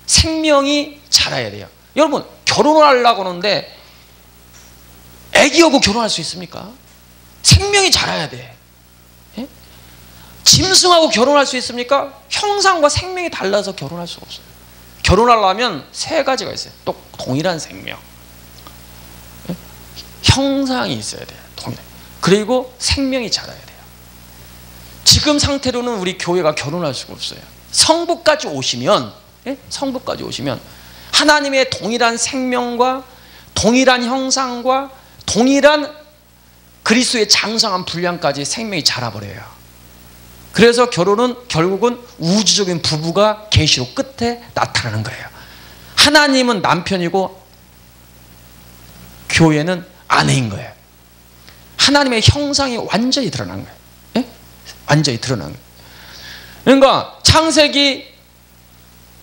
Speaker 1: 생명이 자라야 돼요. 여러분 결혼을 하려고 하는데 애기하고 결혼할 수 있습니까? 생명이 자라야 돼. 짐승하고 결혼할 수 있습니까? 형상과 생명이 달라서 결혼할 수가 없어요. 결혼하려면 세 가지가 있어요. 또 동일한 생명, 형상이 있어야 돼요. 동일한. 그리고 생명이 자라야 돼요. 지금 상태로는 우리 교회가 결혼할 수가 없어요. 성부까지 오시면 하나님의 동일한 생명과 동일한 형상과 동일한 그리스도의 장성한 분량까지 생명이 자라버려요. 그래서 결혼은 결국은 우주적인 부부가 계시록 끝에 나타나는 거예요. 하나님은 남편이고 교회는 아내인 거예요. 하나님의 형상이 완전히 드러난 거예요. 완전히 드러난 거예요. 그러니까 창세기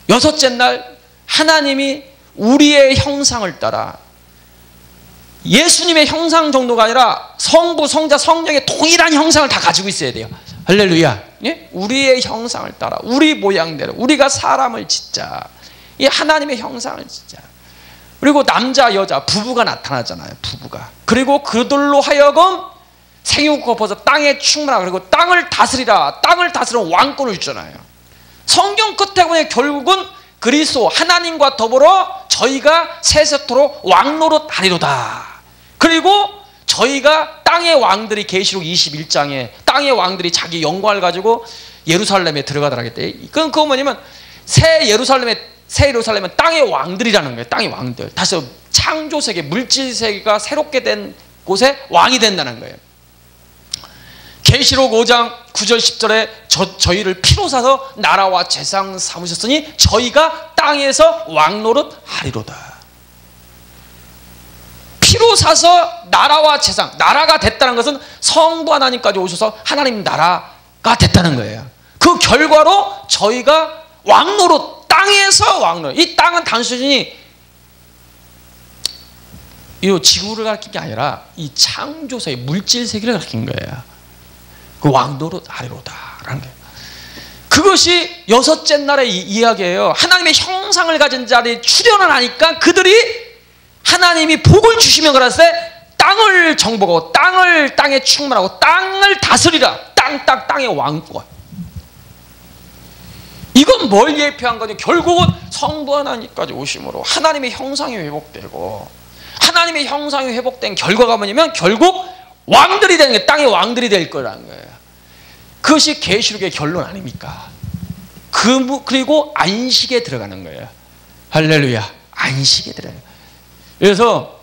Speaker 1: 여섯째 날 하나님이 우리의 형상을 따라, 예수님의 형상 정도가 아니라 성부, 성자, 성령의 동일한 형상을 다 가지고 있어야 돼요. 할렐루야. 예? 우리의 형상을 따라, 우리 모양대로 우리가 사람을 짓자. 이 하나님의 형상을 짓자. 그리고 남자, 여자, 부부가 나타나잖아요. 부부가. 그리고 그들로 하여금 생육과 벗어 땅에 충만하라. 그리고 땅을 다스리라. 땅을 다스리는 왕권을 주잖아요. 성경 끝에 보면 결국은 그리스도 하나님과 더불어 저희가 세세토록 왕노릇 하리로다. 그리고 저희가 땅의 왕들이 계시록 21장에 땅의 왕들이 자기 영광을 가지고 예루살렘에 들어가더라 했대. 그건 뭐냐면 새 예루살렘은 땅의 왕들이라는 거예요. 땅의 왕들. 다시 창조세계, 물질세계가 새롭게 된 곳에 왕이 된다는 거예요. 계시록 5장 9절 10절에 저희를 피로 사서 나라와 재상 삼으셨으니 저희가 땅에서 왕노릇 하리로다. 피로 사서 나라와 재상, 나라가 됐다는 것은 성부 하나님까지 오셔서 하나님 나라가 됐다는 거예요. 그 결과로 저희가 왕노릇, 땅에서 왕노릇. 이 땅은 단순히 이 지구를 가리킨 게 아니라 이 창조세계, 물질세계를 가리킨 거예요. 그 왕노릇 하리로다라는 거예요. 그것이 여섯째 날의 이야기예요. 하나님의 형상을 가진 자들이 출현을 하니까 그들이 하나님이 복을 주시면 그랬을 때 땅을 정복하고 땅에 충만하고 땅을 다스리라. 땅의 왕권. 이건 뭘 예표한 거냐? 결국은 성부 하나님까지 오심으로 하나님의 형상이 회복되고, 하나님의 형상이 회복된 결과가 뭐냐면 결국 왕들이 되는 게, 땅의 왕들이 될 거라는 거예요. 그것이 계시록의 결론 아닙니까? 그리고 안식에 들어가는 거예요. 할렐루야. 안식에 들어가요. 그래서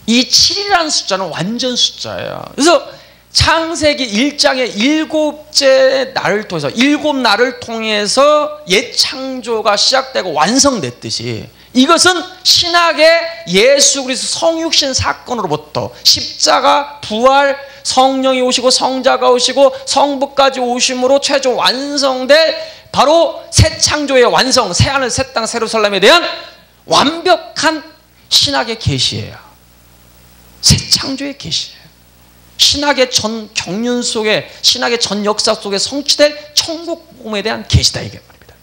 Speaker 1: 이 7이라는 숫자는 완전 숫자예요. 그래서 창세기 1장의 일곱째 날을 통해서, 일곱 날을 통해서 옛 창조가 시작되고 완성됐듯이, 이것은 신약의 예수 그리스도 성육신 사건으로부터 십자가, 부활, 성령이 오시고 성자가 오시고 성부까지 오심으로 최종 완성될 바로 새 창조의 완성, 새 하늘 새 땅 새 예루살렘에 대한 완벽한 신학의 계시예요. 새 창조의 계시예요. 신학의 전 경륜 속에, 신학의 전 역사 속에 성취될 천국 복음에 대한 계시다 이게 말입니다.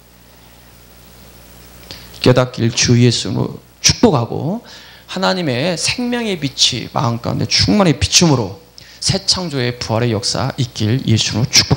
Speaker 1: 깨닫길 주 예수로 축복하고 하나님의 생명의 빛이 마음 가운데 충만히 비춤으로 새 창조의 부활의 역사 있길 예수로 축복합니다.